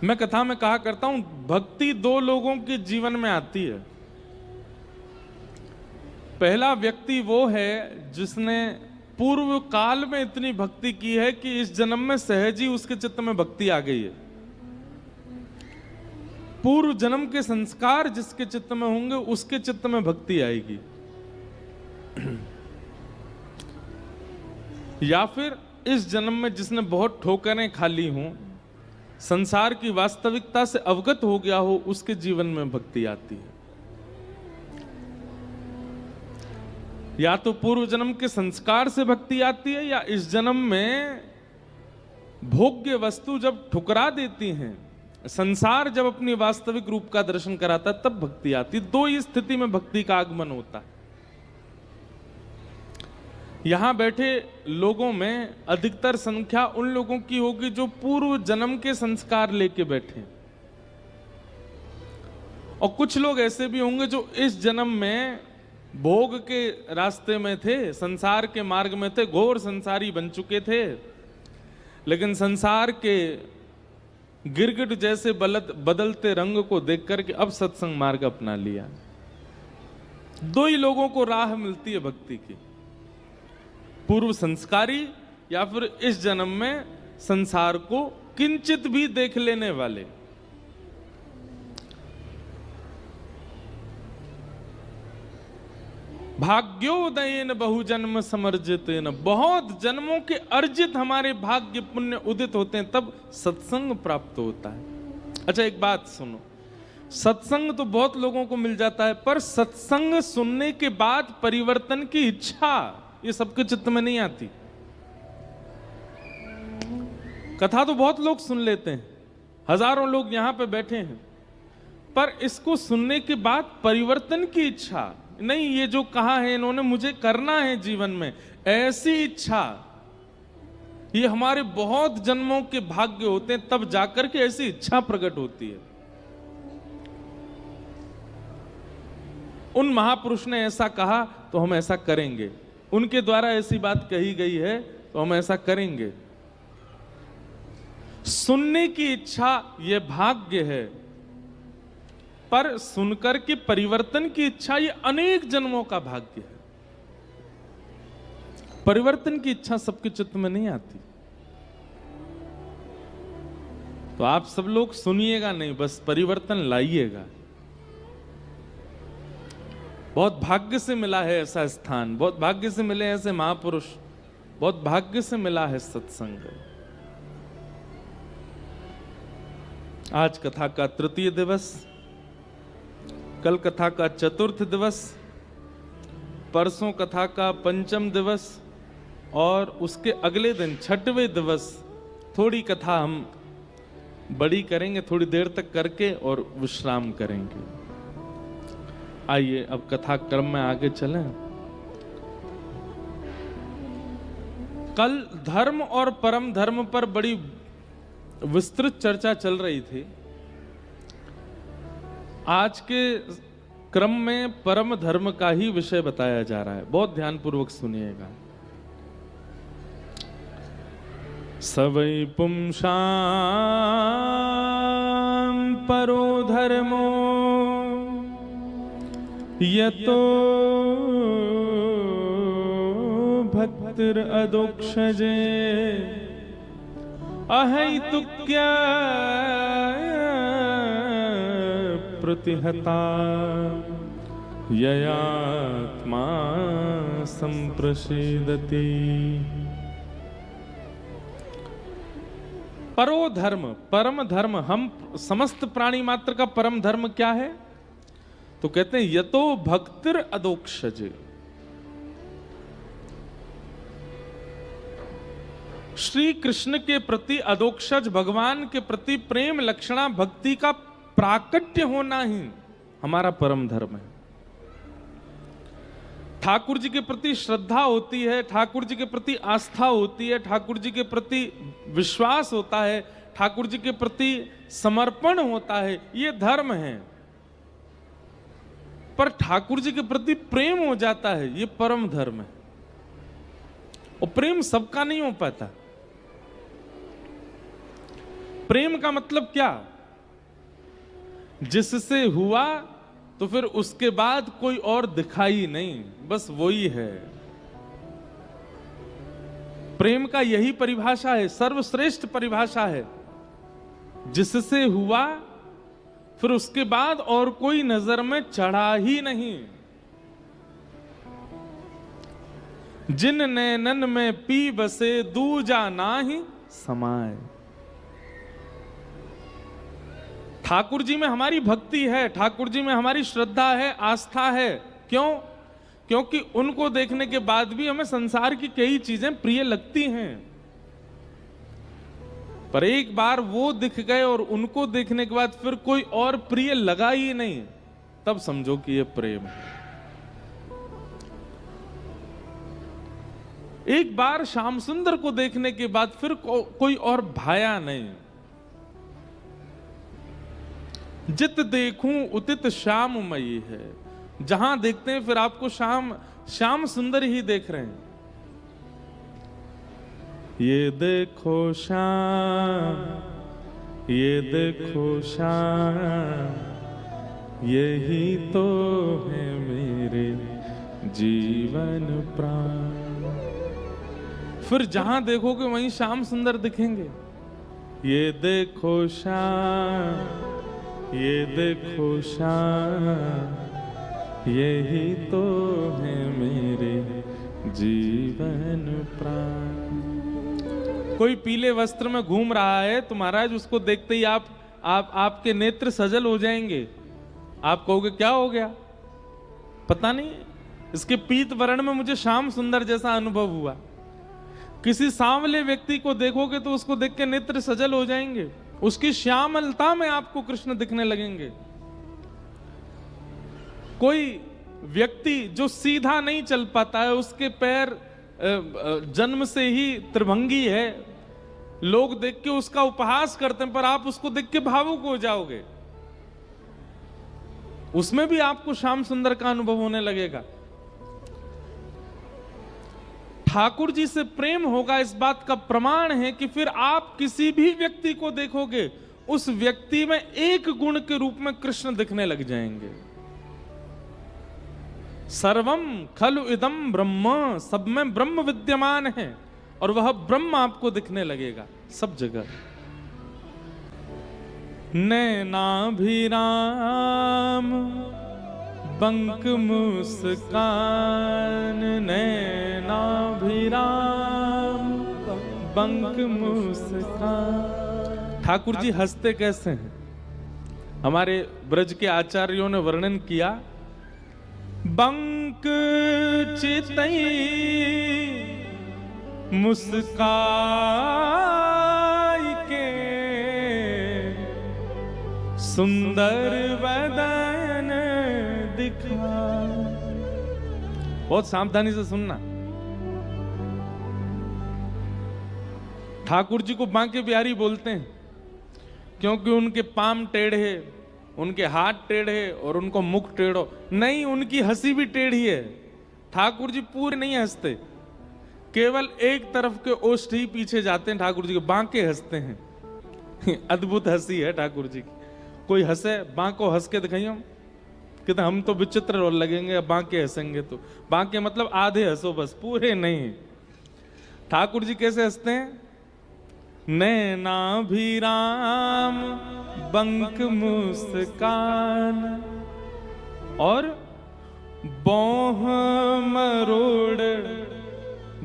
मैं कथा में कहा करता हूं, भक्ति दो लोगों के जीवन में आती है। पहला व्यक्ति वो है जिसने पूर्व काल में इतनी भक्ति की है कि इस जन्म में सहज ही उसके चित्त में भक्ति आ गई है। पूर्व जन्म के संस्कार जिसके चित्त में होंगे उसके चित्त में भक्ति आएगी। या फिर इस जन्म में जिसने बहुत ठोकरें खा ली हों, संसार की वास्तविकता से अवगत हो गया हो, उसके जीवन में भक्ति आती है। या तो पूर्व जन्म के संस्कार से भक्ति आती है, या इस जन्म में भोग्य वस्तु जब ठुकरा देती हैं, संसार जब अपनी वास्तविक रूप का दर्शन कराता है, तब भक्ति आती। दो ही स्थिति में भक्ति का आगमन होता है। यहां बैठे लोगों में अधिकतर संख्या उन लोगों की होगी जो पूर्व जन्म के संस्कार लेके बैठे, और कुछ लोग ऐसे भी होंगे जो इस जन्म में भोग के रास्ते में थे, संसार के मार्ग में थे, घोर संसारी बन चुके थे, लेकिन संसार के गिरगिट जैसे बदलते रंग को देख करके अब सत्संग मार्ग अपना लिया। दो ही लोगों को राह मिलती है भक्ति की, पूर्व संस्कारी या फिर इस जन्म में संसार को किंचित भी देख लेने वाले। भाग्योदयेन बहुजन्म समर्जितेन, बहुत जन्मों के अर्जित हमारे भाग्य पुण्य उदित होते हैं, तब सत्संग प्राप्त होता है। अच्छा, एक बात सुनो, सत्संग तो बहुत लोगों को मिल जाता है, पर सत्संग सुनने के बाद परिवर्तन की इच्छा ये सबके चित्त में नहीं आती। कथा तो बहुत लोग सुन लेते हैं, हजारों लोग यहां पे बैठे हैं, पर इसको सुनने के बाद परिवर्तन की इच्छा नहीं, ये जो कहा है इन्होंने मुझे करना है जीवन में, ऐसी इच्छा, ये हमारे बहुत जन्मों के भाग्य होते हैं, तब जाकर के ऐसी इच्छा प्रकट होती है। उन महापुरुष ने ऐसा कहा तो हम ऐसा करेंगे, उनके द्वारा ऐसी बात कही गई है तो हम ऐसा करेंगे। सुनने की इच्छा यह भाग्य है, पर सुनकर के परिवर्तन की इच्छा ये अनेक जन्मों का भाग्य है। परिवर्तन की इच्छा सबके चित्त में नहीं आती। तो आप सब लोग सुनिएगा नहीं, बस परिवर्तन लाइएगा। बहुत भाग्य से मिला है ऐसा स्थान, बहुत भाग्य से मिले ऐसे महापुरुष, बहुत भाग्य से मिला है सत्संग। आज कथा का तृतीय दिवस, कल कथा का चतुर्थ दिवस, परसों कथा का पंचम दिवस, और उसके अगले दिन छठवें दिवस थोड़ी कथा हम बड़ी करेंगे, थोड़ी देर तक करके और विश्राम करेंगे। आइए अब कथा क्रम में आगे चलें। कल धर्म और परम धर्म पर बड़ी विस्तृत चर्चा चल रही थी। आज के क्रम में परम धर्म का ही विषय बताया जा रहा है, बहुत ध्यानपूर्वक सुनिएगा। सवै पुंसां परो धर्मो यतो भक्तिर अदोक्षजे अहैतुक्य प्रतिहता ययात्मा संप्रसीदति। परो धर्म, परम धर्म, हम समस्त प्राणी मात्र का परम धर्म क्या है? तो कहते हैं यतो भक्तिर अदोक्षजे, श्री कृष्ण के प्रति अदोक्षज, भगवान के प्रति प्रेम लक्षणा भक्ति का प्राकट्य होना ही हमारा परम धर्म है। ठाकुर जी के प्रति श्रद्धा होती है, ठाकुर जी के प्रति आस्था होती है, ठाकुर जी के प्रति विश्वास होता है, ठाकुर जी के प्रति समर्पण होता है, ये धर्म है। पर ठाकुर जी के प्रति प्रेम हो जाता है, ये परम धर्म है। और प्रेम सबका नहीं हो पाता। प्रेम का मतलब क्या? जिससे हुआ तो फिर उसके बाद कोई और दिखाई नहीं, बस वही है। प्रेम का यही परिभाषा है, सर्वश्रेष्ठ परिभाषा है। जिससे हुआ फिर उसके बाद और कोई नजर में चढ़ा ही नहीं। जिन नैनन में पी बसे दूजा नाहि समाए। ठाकुर जी में हमारी भक्ति है, ठाकुर जी में हमारी श्रद्धा है, आस्था है। क्यों? क्योंकि उनको देखने के बाद भी हमें संसार की कई चीजें प्रिय लगती हैं, पर एक बार वो दिख गए और उनको देखने के बाद फिर कोई और प्रिय लगा ही नहीं, तब समझो कि ये प्रेम है। एक बार श्याम सुंदर को देखने के बाद फिर कोई और भाया नहीं। जित देखूं उतित श्याममयी है। जहां देखते हैं फिर आपको श्याम सुंदर ही देख रहे हैं। ये देखो श्याम, ये देखो श्याम, यही तो है मेरे जीवन प्राण। फिर जहां देखोगे वहीं श्याम सुंदर दिखेंगे। ये देखो श्याम, ये देखो श्याम, यही तो है मेरे जीवन प्राण। कोई पीले वस्त्र में घूम रहा है तो महाराज उसको देखते ही आपके नेत्र सजल हो जाएंगे। आप कहोगे क्या हो गया? पता नहीं, इसके पीत वर्ण में मुझे श्याम सुंदर जैसा अनुभव हुआ। किसी सांवले व्यक्ति को देखोगे तो उसको देख के नेत्र सजल हो जाएंगे, उसकी श्यामलता में आपको कृष्ण दिखने लगेंगे। कोई व्यक्ति जो सीधा नहीं चल पाता है, उसके पैर जन्म से ही त्रिभंगी है, लोग देख के उसका उपहास करते हैं, पर आप उसको देख के भावुक हो जाओगे। उसमें भी आपको श्याम सुंदर का अनुभव होने लगेगा। ठाकुर जी से प्रेम होगा, इस बात का प्रमाण है कि फिर आप किसी भी व्यक्ति को देखोगे उस व्यक्ति में एक गुण के रूप में कृष्ण दिखने लग जाएंगे। सर्वम खलु इदम ब्रह्म, सब में ब्रह्म विद्यमान है और वह ब्रह्म आपको दिखने लगेगा सब जगह। नैनाभिराम बंक मुस्कान, नैनाभिराम बंक मुस्कान। ठाकुर जी हंसते कैसे हैं? हमारे ब्रज के आचार्यों ने वर्णन किया, बंक चितई मुस्काई के, सुंदर वदन दिखा। बहुत सावधानी से सुनना। ठाकुर जी को बांके बिहारी बोलते हैं क्योंकि उनके पाम टेढ़े, उनके हाथ टेढ़े और उनको मुख टेढ़ो नहीं, उनकी हंसी भी टेढ़ी है। ठाकुर जी पूरे नहीं हंसते, केवल एक तरफ के ओष्ठ ही पीछे जाते हैं। ठाकुर जी के बांके हंसते हैं। अद्भुत हंसी है ठाकुर जी की। कोई हंसे, बांको हंस के दिखाइए, कहते हम तो विचित्र रोल लगेंगे, बांके हंसेंगे तो। बांके मतलब आधे हंसो बस, पूरे नहीं। ठाकुर जी कैसे हंसते हैं? नैनाभिराम बंक मुस्कान और बौह मरोड़।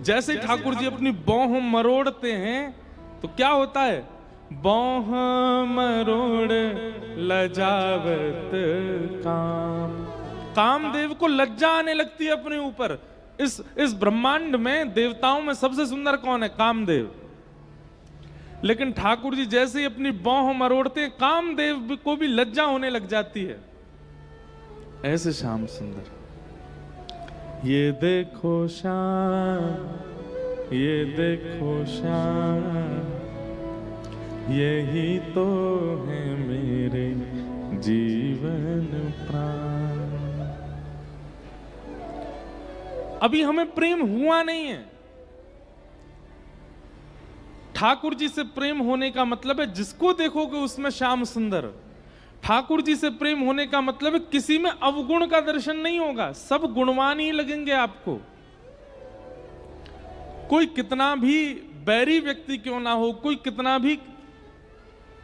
जैसे ठाकुर जी अपनी बौह मरोड़ते हैं तो क्या होता है? बौह मरोड़ लजावत काम। कामदेव को लज्जा आने लगती है अपने ऊपर। इस ब्रह्मांड में देवताओं में सबसे सुंदर कौन है? कामदेव। लेकिन ठाकुर जी जैसे ही अपनी बाहों मरोड़ते हैं, कामदेव को भी लज्जा होने लग जाती है। ऐसे श्याम सुंदर। ये देखो श्याम, ये देखो श्याम, यही तो है मेरे जीवन प्राण। अभी हमें प्रेम हुआ नहीं है, ठाकुर जी से प्रेम होने का मतलब है जिसको देखोगे उसमें श्याम सुंदर। ठाकुर जी से प्रेम होने का मतलब है किसी में अवगुण का दर्शन नहीं होगा, सब गुणवान ही लगेंगे आपको। कोई कितना भी बैरी व्यक्ति क्यों ना हो, कोई कितना भी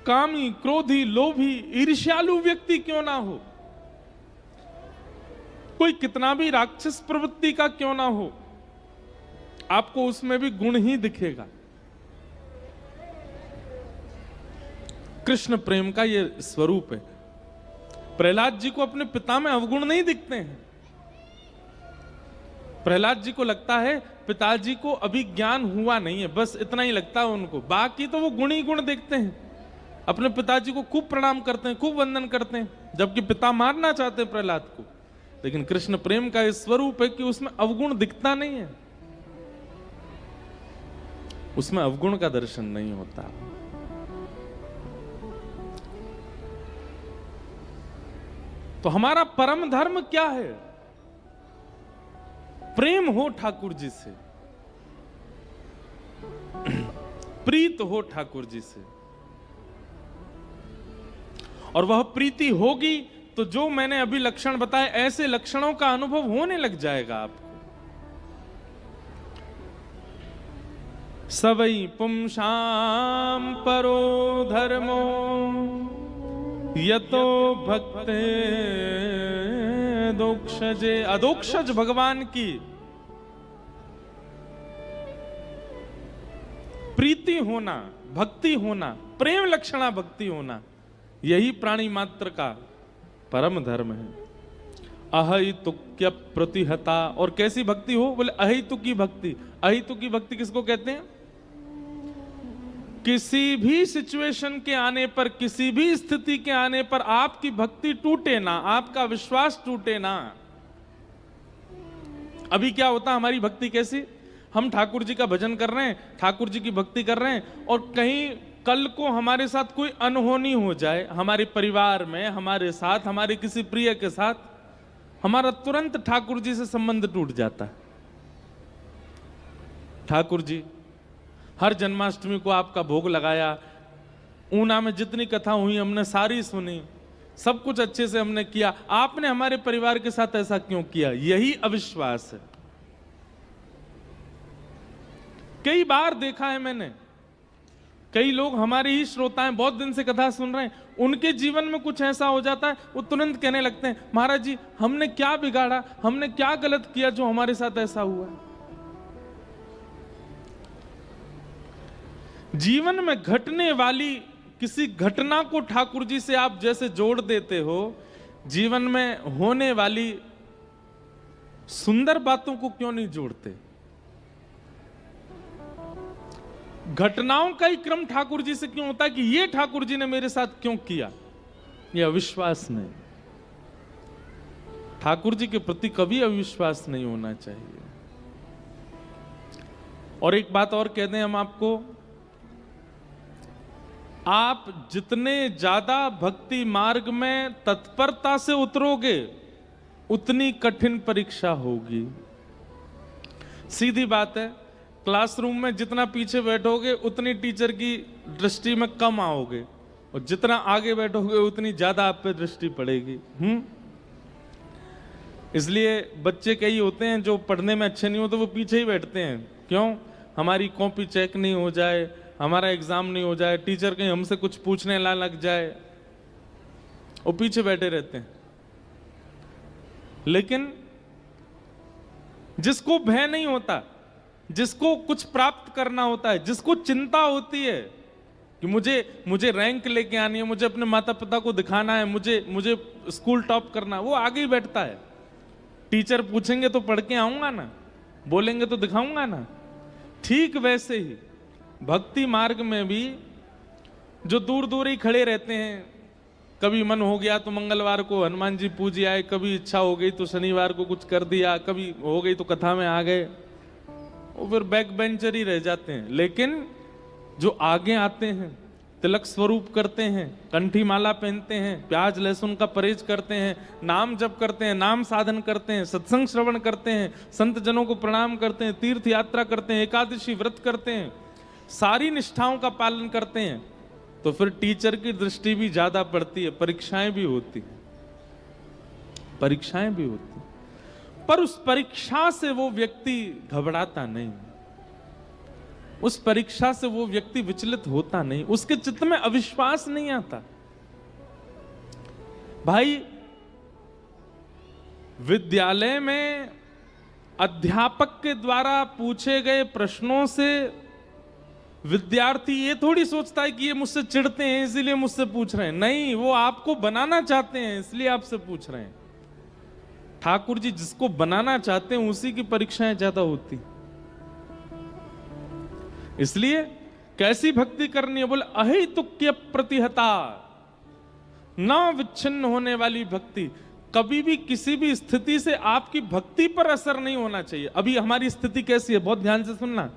कामी, क्रोधी, लोभी, ईर्ष्यालु व्यक्ति क्यों ना हो, कोई कितना भी राक्षस प्रवृत्ति का क्यों ना हो, आपको उसमें भी गुण ही दिखेगा। कृष्ण प्रेम का ये स्वरूप है। प्रहलाद जी को अपने पिता में अवगुण नहीं दिखते हैं। प्रहलाद जी को लगता है पिताजी को अभी ज्ञान हुआ नहीं है, बस इतना ही लगता है उनको, बाकी तो वो गुण ही गुण देखते हैं। अपने पिताजी को खूब प्रणाम करते हैं, खूब वंदन करते हैं, जबकि पिता मारना चाहते हैं प्रहलाद को। लेकिन कृष्ण प्रेम का इस स्वरूप है कि उसमें अवगुण दिखता नहीं है, उसमें अवगुण का दर्शन नहीं होता। तो हमारा परम धर्म क्या है? प्रेम हो ठाकुर जी से, प्रीत हो ठाकुर जी से, और वह प्रीति होगी तो जो मैंने अभी लक्षण बताए ऐसे लक्षणों का अनुभव होने लग जाएगा आपको। सवई पुंसाम परो धर्मो यतो भक्ते दोक्षजे। अदोक्षज भगवान की प्रीति होना, भक्ति होना, प्रेम लक्षणा भक्ति होना, यही प्राणी मात्र का परम धर्म है। अहितुक्य प्रतिहता। और कैसी भक्ति हो? बोले अहितुकी भक्ति। अहितुकी भक्ति किसको कहते हैं? किसी भी सिचुएशन के आने पर, किसी भी स्थिति के आने पर आपकी भक्ति टूटे ना, आपका विश्वास टूटे ना। अभी क्या होता, हमारी भक्ति कैसी, हम ठाकुर जी का भजन कर रहे हैं, ठाकुर जी की भक्ति कर रहे हैं, और कहीं कल को हमारे साथ कोई अनहोनी हो जाए, हमारे परिवार में, हमारे साथ, हमारे किसी प्रिय के साथ, हमारा तुरंत ठाकुर जी से संबंध टूट जाता है। ठाकुर जी, हर जन्माष्टमी को आपका भोग लगाया, ऊना में जितनी कथा हुई हमने सारी सुनी, सब कुछ अच्छे से हमने किया, आपने हमारे परिवार के साथ ऐसा क्यों किया? यही अविश्वास है। कई बार देखा है मैंने, कई लोग हमारे ही श्रोता हैं, बहुत दिन से कथा सुन रहे हैं, उनके जीवन में कुछ ऐसा हो जाता है, वो तुरंत कहने लगते हैं, महाराज जी हमने क्या बिगाड़ा, हमने क्या गलत किया जो हमारे साथ ऐसा हुआ? जीवन में घटने वाली किसी घटना को ठाकुर जी से आप जैसे जोड़ देते हो, जीवन में होने वाली सुंदर बातों को क्यों नहीं जोड़ते? घटनाओं का ही क्रम ठाकुर जी से क्यों होता है कि ये ठाकुर जी ने मेरे साथ क्यों किया? यह अविश्वास नहीं। ठाकुर जी के प्रति कभी अविश्वास नहीं होना चाहिए। और एक बात और कह दें हम आपको, आप जितने ज्यादा भक्ति मार्ग में तत्परता से उतरोगे उतनी कठिन परीक्षा होगी। सीधी बात है, क्लासरूम में जितना पीछे बैठोगे उतनी टीचर की दृष्टि में कम आओगे, और जितना आगे बैठोगे उतनी ज्यादा आप पे दृष्टि पड़ेगी। इसलिए बच्चे कई होते हैं जो पढ़ने में अच्छे नहीं होते, वो पीछे ही बैठते हैं। क्यों? हमारी कॉपी चेक नहीं हो जाए, हमारा एग्जाम नहीं हो जाए, टीचर कहीं हमसे कुछ पूछने ना लग जाए, वो पीछे बैठे रहते हैं। लेकिन जिसको भय नहीं होता, जिसको कुछ प्राप्त करना होता है, जिसको चिंता होती है कि मुझे रैंक लेके आनी है, मुझे अपने माता पिता को दिखाना है, मुझे स्कूल टॉप करना है, वो आगे ही बैठता है। टीचर पूछेंगे तो पढ़ के आऊंगा ना, बोलेंगे तो दिखाऊंगा ना। ठीक वैसे ही भक्ति मार्ग में भी जो दूर दूर ही खड़े रहते हैं, कभी मन हो गया तो मंगलवार को हनुमान जी पूज आए, कभी इच्छा हो गई तो शनिवार को कुछ कर दिया, कभी हो गई तो कथा में आ गए, वो फिर बैक बेंचर ही रह जाते हैं। लेकिन जो आगे आते हैं, तिलक स्वरूप करते हैं, कंठी माला पहनते हैं, प्याज लहसुन का परहेज करते हैं, नाम जप करते हैं, नाम साधन करते हैं, सत्संग श्रवण करते हैं, संत जनों को प्रणाम करते हैं, तीर्थ यात्रा करते हैं, एकादशी व्रत करते हैं, सारी निष्ठाओं का पालन करते हैं, तो फिर टीचर की दृष्टि भी ज्यादा पड़ती है, परीक्षाएं भी होती हैं, परीक्षाएं भी होती हैं। पर उस परीक्षा से वो व्यक्ति घबराता नहीं, उस परीक्षा से वो व्यक्ति विचलित होता नहीं, उसके चित्त में अविश्वास नहीं आता। भाई, विद्यालय में अध्यापक के द्वारा पूछे गए प्रश्नों से विद्यार्थी ये थोड़ी सोचता है कि ये मुझसे चिढ़ते हैं इसीलिए मुझसे पूछ रहे हैं। नहीं, वो आपको बनाना चाहते हैं इसलिए आपसे पूछ रहे हैं। ठाकुर जी जिसको बनाना चाहते हैं उसी की परीक्षाएं ज्यादा होती। इसलिए कैसी भक्ति करनी है? बोले अहेतुक्य प्रतिहता, ना विच्छिन्न होने वाली भक्ति। कभी भी किसी भी स्थिति से आपकी भक्ति पर असर नहीं होना चाहिए। अभी हमारी स्थिति कैसी है, बहुत ध्यान से सुनना।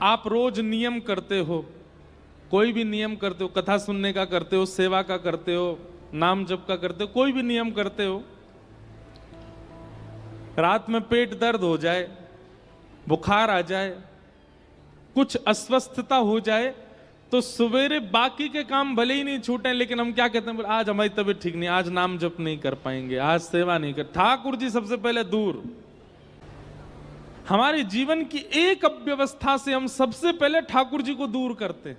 आप रोज नियम करते हो, कोई भी नियम करते हो, कथा सुनने का करते हो, सेवा का करते हो, नाम जप का करते हो, कोई भी नियम करते हो। रात में पेट दर्द हो जाए, बुखार आ जाए, कुछ अस्वस्थता हो जाए, तो सवेरे बाकी के काम भले ही नहीं छूटे, लेकिन हम क्या कहते हैं? आज हमारी तबीयत ठीक नहीं, आज नाम जप नहीं कर पाएंगे, आज सेवा नहीं कर। ठाकुर जी सबसे पहले दूर। हमारे जीवन की एक अव्यवस्था से हम सबसे पहले ठाकुर जी को दूर करते।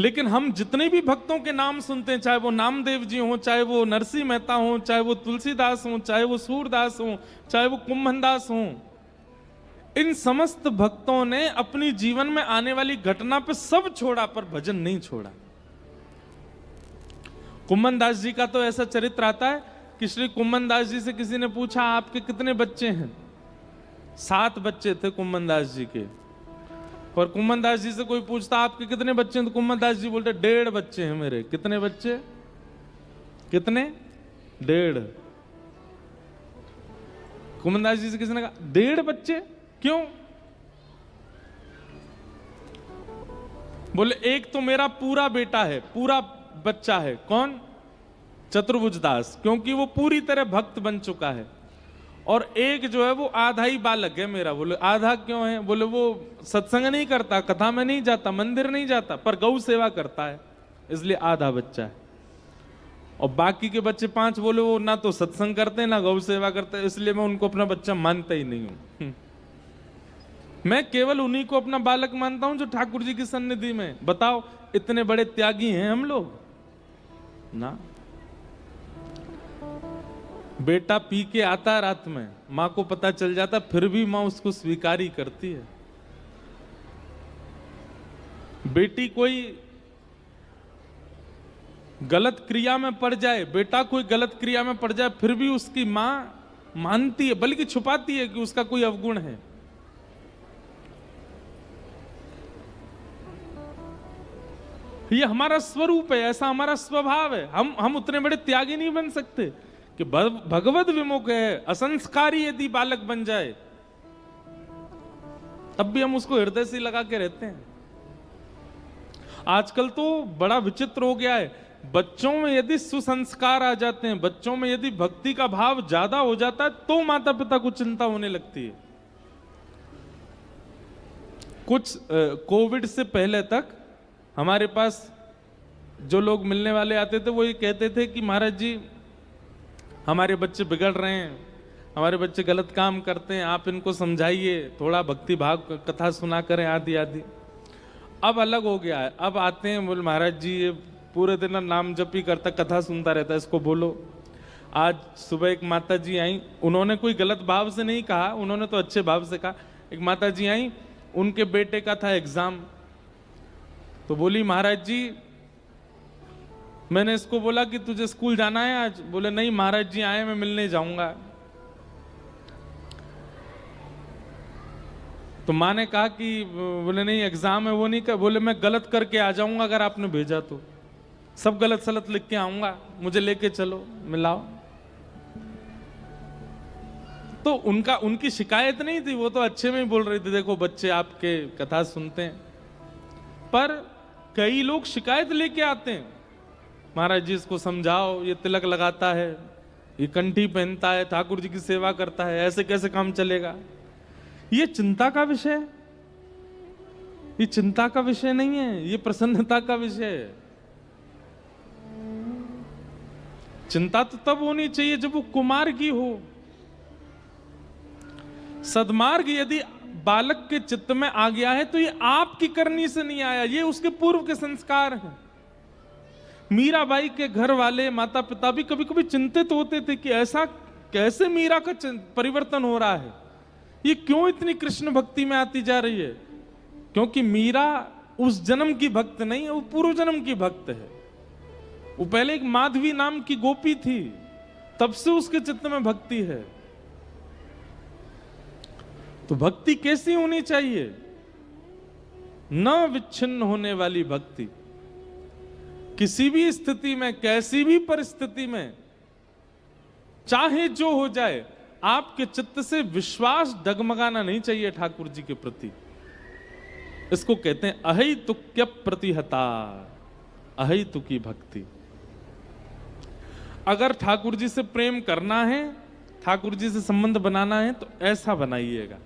लेकिन हम जितने भी भक्तों के नाम सुनते हैं, चाहे वो नामदेव जी हो, चाहे वो नरसिंह मेहता हो, चाहे वो तुलसीदास हो, चाहे वो सूरदास हो, चाहे वो कुंभनदास हो, इन समस्त भक्तों ने अपनी जीवन में आने वाली घटना पे सब छोड़ा, पर भजन नहीं छोड़ा। कुंभनदास जी का तो ऐसा चरित्र आता है कि श्री कुंभनदास जी से किसी ने पूछा, आपके कितने बच्चे हैं? 7 बच्चे थे कुंभनदास जी के। पर कुंभनदास जी से कोई पूछता, आपके कितने बच्चे हैं? तो कुंभनदास जी बोलते, 1.5 बच्चे हैं मेरे। कितने बच्चे? कितने? 1.5। कुंभनदास जी से किसी ने कहा, 1.5 बच्चे? क्यों? बोले, एक तो मेरा पूरा बेटा है, पूरा बच्चा है। कौन? चतुर्भुज दास, क्योंकि वो पूरी तरह भक्त बन चुका है। और एक जो है वो आधा ही बालक है मेरा। बोले, आधा क्यों है? बोले, वो सत्संग नहीं करता, कथा में नहीं जाता, मंदिर नहीं जाता, पर गौ सेवा करता है, इसलिए आधा बच्चा है। और बाकी के बच्चे 5, बोले वो ना तो सत्संग करते ना गौ सेवा करते, इसलिए मैं उनको अपना बच्चा मानता ही नहीं हूं। मैं केवल उन्हीं को अपना बालक मानता हूं जो ठाकुर जी की सन्निधि में। बताओ, इतने बड़े त्यागी हैं हम लोग ना। बेटा पी के आता है रात में, मां को पता चल जाता, फिर भी मां उसको स्वीकार ही करती है। बेटी कोई गलत क्रिया में पड़ जाए, बेटा कोई गलत क्रिया में पड़ जाए, फिर भी उसकी मां मानती है, बल्कि छुपाती है कि उसका कोई अवगुण है। ये हमारा स्वरूप है, ऐसा हमारा स्वभाव है। हम उतने बड़े त्यागी नहीं बन सकते कि भगवत विमुख है, असंस्कारी यदि बालक बन जाए तब भी हम उसको हृदय से लगा के रहते हैं। आजकल तो बड़ा विचित्र हो गया है, बच्चों में यदि सुसंस्कार आ जाते हैं, बच्चों में यदि भक्ति का भाव ज्यादा हो जाता है, तो माता पिता को चिंता होने लगती है। कुछ कोविड से पहले तक हमारे पास जो लोग मिलने वाले आते थे, वो ये कहते थे कि महाराज जी, हमारे बच्चे बिगड़ रहे हैं, हमारे बच्चे गलत काम करते हैं, आप इनको समझाइए, थोड़ा भक्ति भाव कथा सुना करें, आदि आदि। अब अलग हो गया है, अब आते हैं, बोले महाराज जी ये पूरे दिन नाम जप ही करता, कथा सुनता रहता है, इसको बोलो। आज सुबह एक माता जी आई, उन्होंने कोई गलत भाव से नहीं कहा, उन्होंने तो अच्छे भाव से कहा। एक माता जी आई, उनके बेटे का था एग्जाम, तो बोली महाराज जी, मैंने इसको बोला कि तुझे स्कूल जाना है आज? बोले नहीं महाराज जी आए, मैं मिलने जाऊंगा। तो माँ ने कहा कि बोले नहीं एग्जाम है, वो नहीं कर। बोले मैं गलत करके आ जाऊंगा अगर आपने भेजा तो, सब गलत सलत लिख के आऊंगा, मुझे लेके चलो, मिलाओ। तो उनकी शिकायत नहीं थी, वो तो अच्छे में ही बोल रही थी, देखो बच्चे आपके कथा सुनते हैं। पर कई लोग शिकायत लेके आते हैं, महाराज जी इसको समझाओ, ये तिलक लगाता है, ये कंठी पहनता है, ठाकुर जी की सेवा करता है, ऐसे कैसे काम चलेगा? ये चिंता का विषय है, ये चिंता का विषय नहीं है, ये प्रसन्नता का विषय है। चिंता तो तब होनी चाहिए जब वो कुमार्ग की हो। सद्मार्ग यदि बालक के चित्त में आ गया है तो ये आपकी करनी से नहीं आया, ये उसके पूर्व के संस्कार हैं। मीराबाई के घर वाले माता पिता भी कभी कभी चिंतित होते थे कि ऐसा कैसे मीरा का परिवर्तन हो रहा है, ये क्यों इतनी कृष्ण भक्ति में आती जा रही है? क्योंकि मीरा उस जन्म की भक्त नहीं है, वो पूर्व जन्म की भक्त है। वो पहले एक माधवी नाम की गोपी थी, तब से उसके चित्त में भक्ति है। तो भक्ति कैसी होनी चाहिए? न विच्छिन्न होने वाली भक्ति। किसी भी स्थिति में, कैसी भी परिस्थिति में, चाहे जो हो जाए, आपके चित्त से विश्वास डगमगाना नहीं चाहिए ठाकुर जी के प्रति। इसको कहते हैं अहैतुक्य प्रतिहता, अहैतुकी भक्ति। अगर ठाकुर जी से प्रेम करना है, ठाकुर जी से संबंध बनाना है, तो ऐसा बनाइएगा,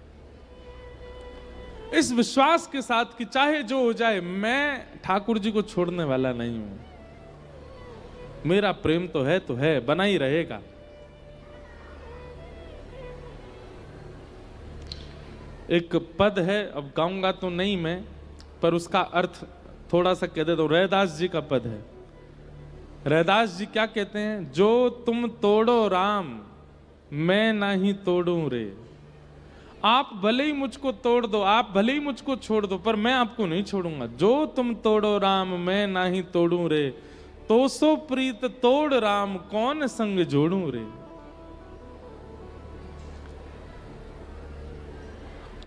इस विश्वास के साथ कि चाहे जो हो जाए, मैं ठाकुर जी को छोड़ने वाला नहीं हूं, मेरा प्रेम तो है, बना ही रहेगा। एक पद है, अब गाऊंगा तो नहीं मैं, पर उसका अर्थ थोड़ा सा कह देता हूं। रैदास जी का पद है। रैदास जी क्या कहते हैं? जो तुम तोड़ो राम, मैं नहीं तोड़ूं रे। आप भले ही मुझको तोड़ दो, आप भले ही मुझको छोड़ दो, पर मैं आपको नहीं छोड़ूंगा। जो तुम तोड़ो राम, मैं नहीं तोड़ूं रे। तो सो प्रीत तोड़ राम, कौन संग जोड़ूं रे।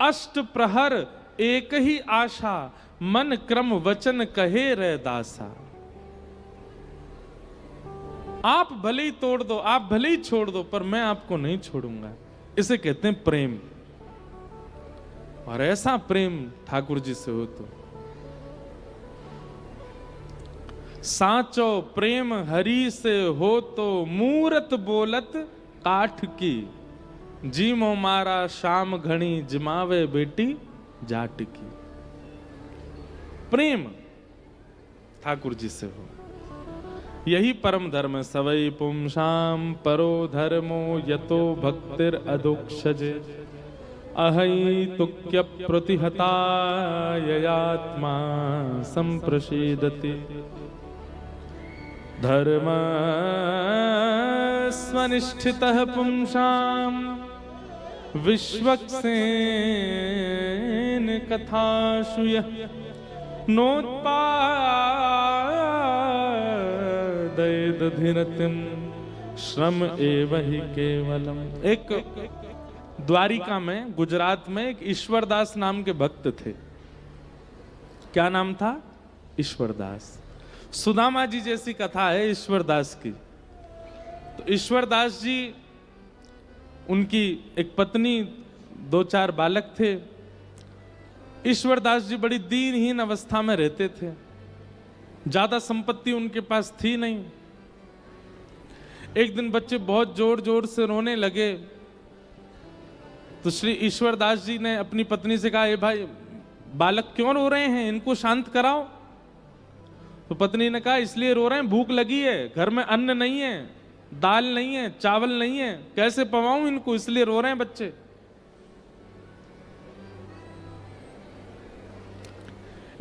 अष्ट प्रहर एक ही आशा, मन क्रम वचन कहे रैदासा। आप भले ही तोड़ दो, आप भले ही छोड़ दो, पर मैं आपको नहीं छोड़ूंगा। इसे कहते हैं प्रेम। और ऐसा प्रेम ठाकुर जी से हो तो साचो प्रेम हरि से हो तो मूरत बोलत काठ की। जीमो मारा शाम घणी, जिमावे बेटी जाट की। प्रेम ठाकुर जी से हो, यही परम धर्म। सवै पुंसाम परो धर्मो यतो भक्तिर अदोक्षजे। अहैतुक्य प्रतिहता ययात्मा संप्रसीदति। धर्म स्वनिष्ठितः पुंसाम विश्वक्सेन कथाशुयः। नोत्पादयदधिरतिं श्रम एव हि केवलम। एक द्वारिका में, गुजरात में, एक ईश्वरदास नाम के भक्त थे। क्या नाम था? ईश्वरदास। सुदामा जी जैसी कथा है ईश्वरदास की। तो ईश्वरदास जी, उनकी एक पत्नी, 2-4 बालक थे। ईश्वरदास जी बड़ी दीनहीन अवस्था में रहते थे, ज्यादा संपत्ति उनके पास थी नहीं। एक दिन बच्चे बहुत जोर जोर से रोने लगे, तो श्री ईश्वरदास जी ने अपनी पत्नी से कहा, ए भाई, बालक क्यों रो रहे हैं, इनको शांत कराओ। तो पत्नी ने कहा, इसलिए रो रहे हैं, भूख लगी है, घर में अन्न नहीं है, दाल नहीं है, चावल नहीं है, कैसे पवाऊं इनको, इसलिए रो रहे हैं बच्चे।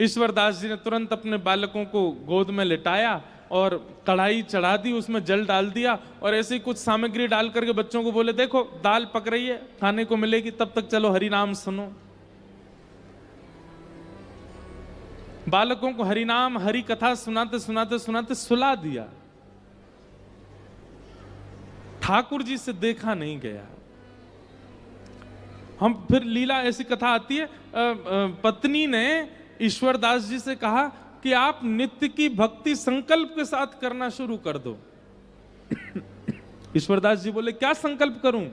ईश्वरदास जी ने तुरंत अपने बालकों को गोद में लिटाया और कढ़ाई चढ़ा दी, उसमें जल डाल दिया और ऐसे ही कुछ सामग्री डाल करके बच्चों को बोले, देखो दाल पक रही है, खाने को मिलेगी, तब तक चलो हरि नाम सुनो। बालकों को हरि नाम, हरि कथा सुनाते सुनाते सुनाते सुला दिया। ठाकुर जी से देखा नहीं गया। हम फिर लीला, ऐसी कथा आती है, पत्नी ने ईश्वरदास जी से कहा कि आप नित्य की भक्ति संकल्प के साथ करना शुरू कर दो। ईश्वरदास जी बोले, क्या संकल्प करूं?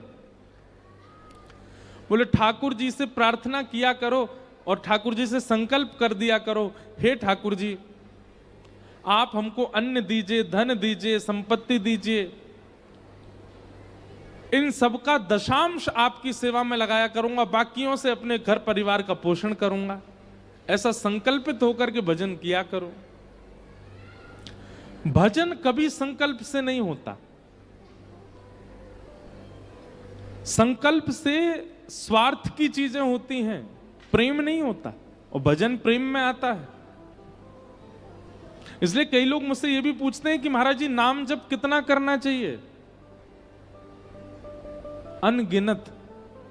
बोले, ठाकुर जी से प्रार्थना किया करो और ठाकुर जी से संकल्प कर दिया करो, हे ठाकुर जी, आप हमको अन्न दीजिए, धन दीजिए, संपत्ति दीजिए, इन सबका दशांश आपकी सेवा में लगाया करूंगा, बाकियों से अपने घर परिवार का पोषण करूंगा। ऐसा संकल्पित होकर के भजन किया करो। भजन कभी संकल्प से नहीं होता। संकल्प से स्वार्थ की चीजें होती हैं, प्रेम नहीं होता। और भजन प्रेम में आता है। इसलिए कई लोग मुझसे ये भी पूछते हैं कि महाराज जी नाम जप कितना करना चाहिए। अनगिनत,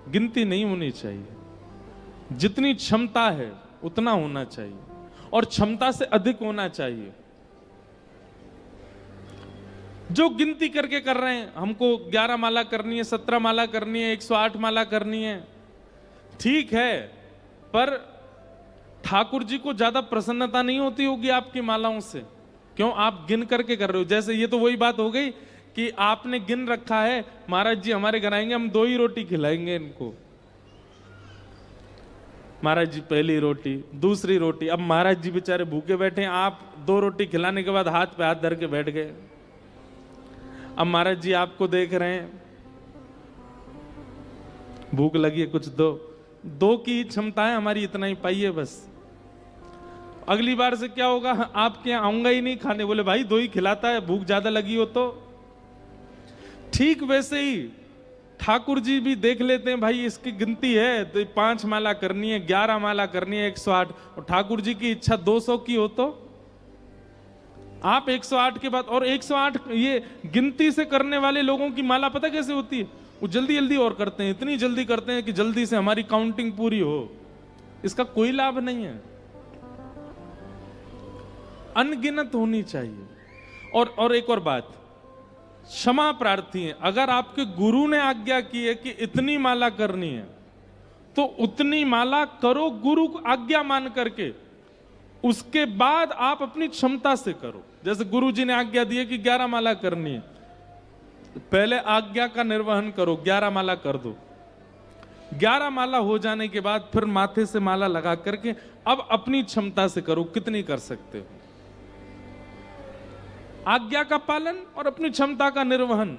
गिनती नहीं होनी चाहिए। जितनी क्षमता है उतना होना चाहिए, और क्षमता से अधिक होना चाहिए। जो गिनती करके कर रहे हैं, हमको 11 माला करनी है, 17 माला करनी है, 108 माला करनी है, ठीक है, पर ठाकुर जी को ज्यादा प्रसन्नता नहीं होती होगी आपकी मालाओं से। क्यों? आप गिन करके कर रहे हो। जैसे ये तो वही बात हो गई कि आपने गिन रखा है, महाराज जी हमारे घर आएंगे, हम 2 ही रोटी खिलाएंगे इनको। महाराज जी पहली रोटी, दूसरी रोटी। अब महाराज जी बेचारे भूखे बैठे हैं, आप 2 रोटी खिलाने के बाद हाथ पे हाथ धर के बैठ गए। अब महाराज जी आपको देख रहे हैं, भूख लगी है, कुछ दो की क्षमता है हमारी, इतना ही पाइए बस। अगली बार से क्या होगा, आपके यहाँ आऊंगा ही नहीं खाने। बोले भाई 2 ही खिलाता है, भूख ज्यादा लगी हो तो। ठीक वैसे ही ठाकुर जी भी देख लेते हैं, भाई इसकी गिनती है तो 5 माला करनी है, 11 माला करनी है, 108। और ठाकुर जी की इच्छा 200 की हो तो आप 108 के बाद, और 108 ये गिनती से करने वाले लोगों की माला पता कैसे होती है? वो जल्दी जल्दी और करते हैं, इतनी जल्दी करते हैं कि जल्दी से हमारी काउंटिंग पूरी हो। इसका कोई लाभ नहीं है। अनगिनत होनी चाहिए। और एक और बात, क्षमा प्रार्थी है। अगर आपके गुरु ने आज्ञा की है कि इतनी माला करनी है तो उतनी माला करो, गुरु को आज्ञा मान करके। उसके बाद आप अपनी क्षमता से करो। जैसे गुरु जी ने आज्ञा दी है कि 11 माला करनी है, पहले आज्ञा का निर्वहन करो, 11 माला कर दो। 11 माला हो जाने के बाद फिर माथे से माला लगा करके अब अपनी क्षमता से करो, कितनी कर सकते हो। आज्ञा का पालन और अपनी क्षमता का निर्वहन।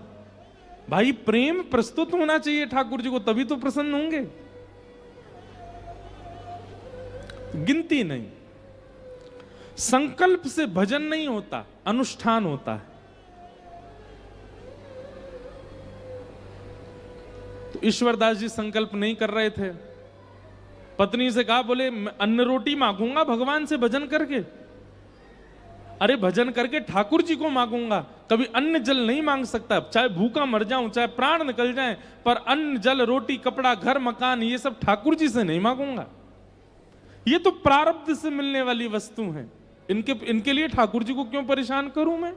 भाई प्रेम प्रस्तुत होना चाहिए ठाकुर जी को, तभी तो प्रसन्न होंगे, गिनती नहीं। संकल्प से भजन नहीं होता, अनुष्ठान होता है। तो ईश्वरदास जी संकल्प नहीं कर रहे थे। पत्नी से कहा, बोले अन्न रोटी मांगूंगा भगवान से भजन करके। अरे भजन करके ठाकुर जी को मांगूंगा, कभी अन्न जल नहीं मांग सकता। चाहे भूखा मर जाऊं, चाहे प्राण निकल जाएं, पर अन्न जल रोटी कपड़ा घर मकान ये सब ठाकुर जी से नहीं मांगूंगा। ये तो प्रारब्ध से मिलने वाली वस्तु हैं, इनके लिए ठाकुर जी को क्यों परेशान करूं मैं।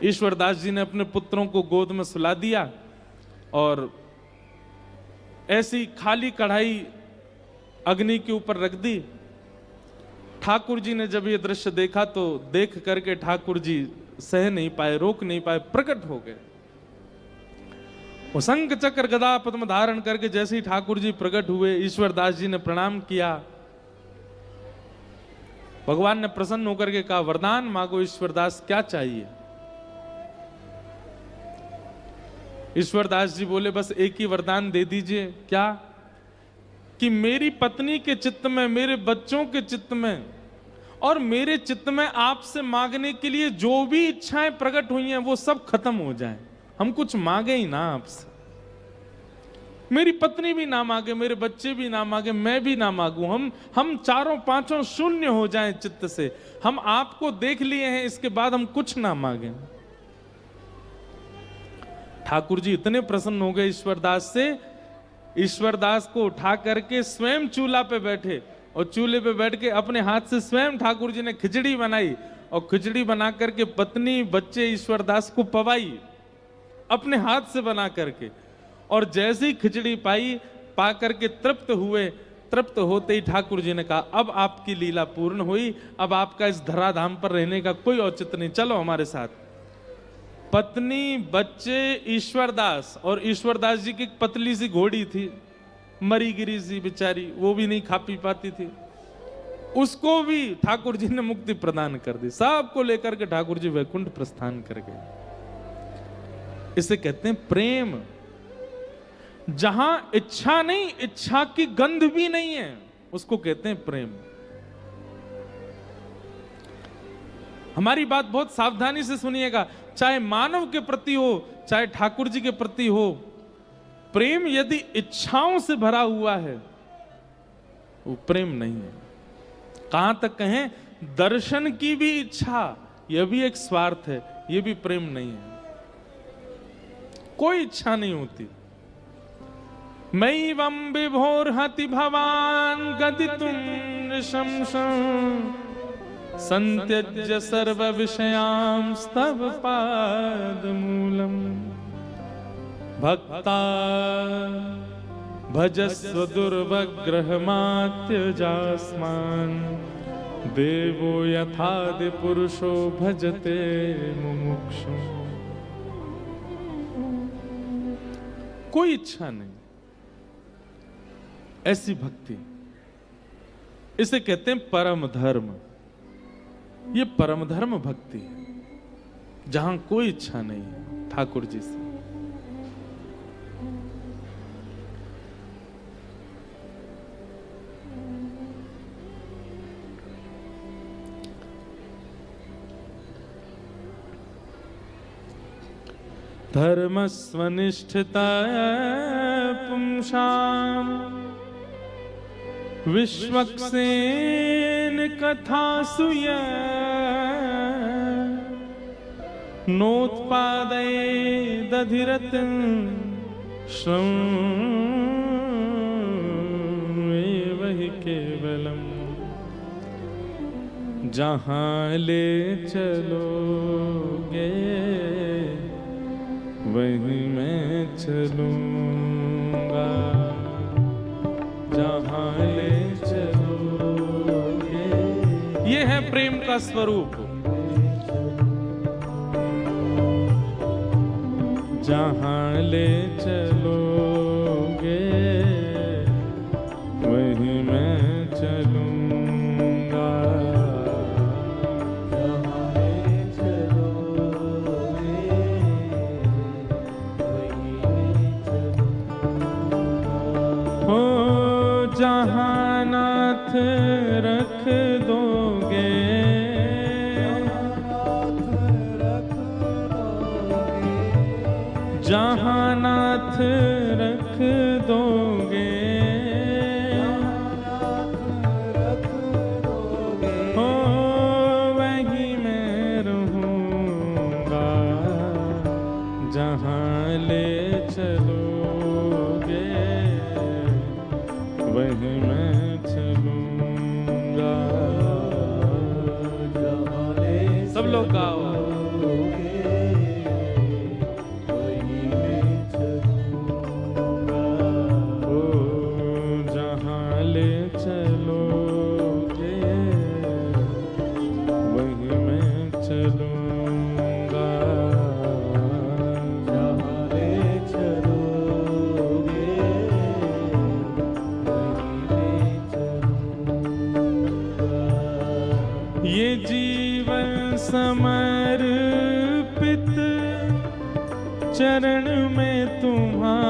ईश्वरदास जी ने अपने पुत्रों को गोद में सुला दिया और ऐसी खाली कढ़ाई अग्नि के ऊपर रख दी। ठाकुर जी ने जब ये दृश्य देखा तो देख करके ठाकुर जी सह नहीं पाए, रोक नहीं पाए, प्रकट हो गए। वो शंख चक्र गदा पद्म धारण करके जैसे ही ठाकुर जी प्रकट हुए, ईश्वरदास जी ने प्रणाम किया। भगवान ने प्रसन्न होकर के कहा, वरदान मांगो ईश्वरदास, क्या चाहिए। ईश्वरदास जी बोले, बस एक ही वरदान दे दीजिए। क्या? कि मेरी पत्नी के चित्त में, मेरे बच्चों के चित्त में और मेरे चित्त में आपसे मांगने के लिए जो भी इच्छाएं प्रकट हुई हैं वो सब खत्म हो जाएं। हम कुछ मांगे ही ना आपसे। मेरी पत्नी भी ना मांगे, मेरे बच्चे भी ना मांगे, मैं भी ना मांगू। हम चारों पांचों शून्य हो जाएं चित्त से। हम आपको देख लिए हैं, इसके बाद हम कुछ ना मांगे। ठाकुर जी इतने प्रसन्न हो गए ईश्वरदास से, ईश्वरदास को उठा करके स्वयं चूल्हा पे बैठे और चूल्हे पे बैठ के अपने हाथ से स्वयं ठाकुर जी ने खिचड़ी बनाई और खिचड़ी बना करके पत्नी बच्चे ईश्वरदास को पवाई अपने हाथ से बना करके। और जैसे ही खिचड़ी पा करके तृप्त हुए, तृप्त होते ही ठाकुर जी ने कहा, अब आपकी लीला पूर्ण हुई, अब आपका इस धराधाम पर रहने का कोई औचित्य नहीं, चलो हमारे साथ। पत्नी बच्चे ईश्वरदास, और ईश्वरदास जी की पतली सी घोड़ी थी, मरी गिरी सी बेचारी, वो भी नहीं खा पी पाती थी, उसको भी ठाकुर जी ने मुक्ति प्रदान कर दी। सबको लेकर के ठाकुर जी वैकुंठ प्रस्थान कर गए। इसे कहते हैं प्रेम। जहां इच्छा नहीं, इच्छा की गंध भी नहीं है, उसको कहते हैं प्रेम। हमारी बात बहुत सावधानी से सुनिएगा, चाहे मानव के प्रति हो, चाहे ठाकुर जी के प्रति हो, प्रेम यदि इच्छाओं से भरा हुआ है वो प्रेम नहीं है। कहां तक कहें, दर्शन की भी इच्छा, यह भी एक स्वार्थ है, यह भी प्रेम नहीं है। कोई इच्छा नहीं होती। मैवं विभोर्हति भवान गदितुं नृशंसं संत्यज्य सर्व विषयांस्तव पादमूलम् भक्ता भजस्व दुर्वग्रहमात्यजास्मान् देवो यथादि पुरुषो भजते मुमुक्षु। कोई इच्छा नहीं, ऐसी भक्ति, इसे कहते हैं परम धर्म। ये परम धर्म भक्ति है, जहां कोई इच्छा नहीं है ठाकुर जी से। धर्मस्वनिष्ठता पुंसाम विश्वक्सेन कथासु नोत्पादये दधिरतं श्रमेव हि केवलम्। जहां ले चलोगे वहीं मैं चलूंगा, जहां ले चलोगे। ये है प्रेम का स्वरूप। जहां ले चलोगे वहीं मैं चलूंगा, जहां ले चलोगे वहीं मैं चलूंगा। हो जहां नाथ रख दोगे, जहां नाथ रख दोगे, हो वहीं मैं रहूंगा, जहां ले चलोगे वहीं मैं चलूंगा। सब लोग गाओ। ये जीवन समर्पित चरण में तुम्हारे,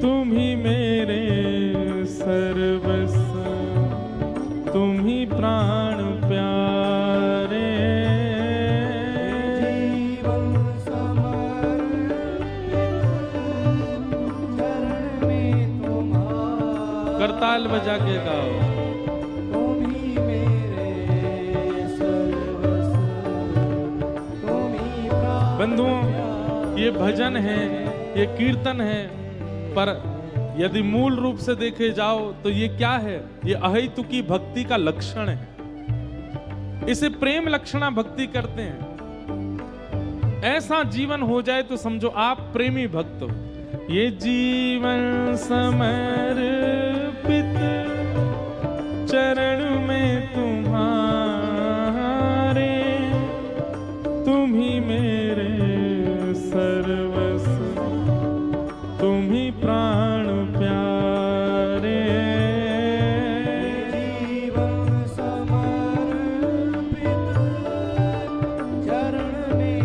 तुम ही मेरे सर्वस्व, तुम ही प्राण प्यारे। जीवन समर्पित चरण में तुम्हारे। करताल बजा के गाओ। बंधुओं, ये भजन है, ये कीर्तन है, पर यदि मूल रूप से देखे जाओ तो ये क्या है? ये अहेतुकी भक्ति का लक्षण है। इसे प्रेम लक्षणा भक्ति करते हैं। ऐसा जीवन हो जाए तो समझो आप प्रेमी भक्त हो। ये जीवन समर्पित चरण में तुम्हारे, तुम ही मेरे सर्वस्व, तुम ही प्राण प्यारे। जीवन समर्पित चरण में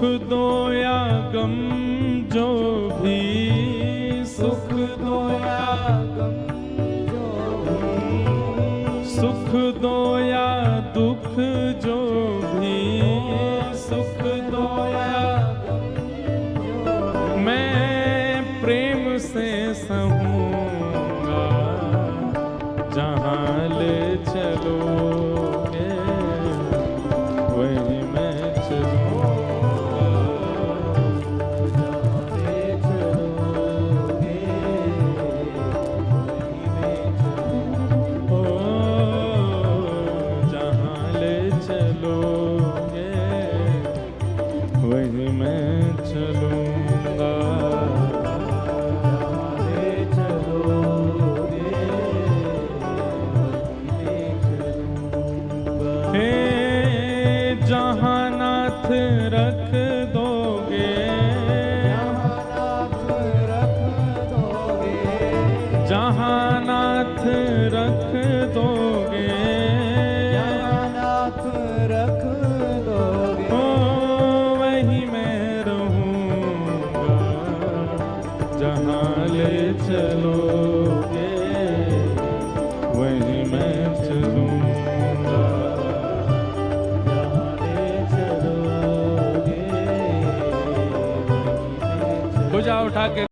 दो या गम जो भी, सुख दो या गम जो भी, सुख दो या दुख जो भी, सुख दो या गम जो भी, मैं प्रेम से सहूँगा जहाँ ले चलोगे वहीं मैं चलूँगा। ले चलोगे वहीं मैं चलूँगा। ओ जहाँ ले चलोगे वहीं मैं चलूँगा। ले चलोगे वहीं मैं चलूँगा। हे जहाँ नाथ रख दोगे, जहाँ नाथ रख दोगे, जहाँ नाथ रख दोगे, जहाँ नाथ रख दोगे, ओ वहीं मैं रहूँगा जहाँ ले चलोगे वहीं मैं चलूँगा। जहाँ ले चलोगे वहीं मैं भुजा उठा के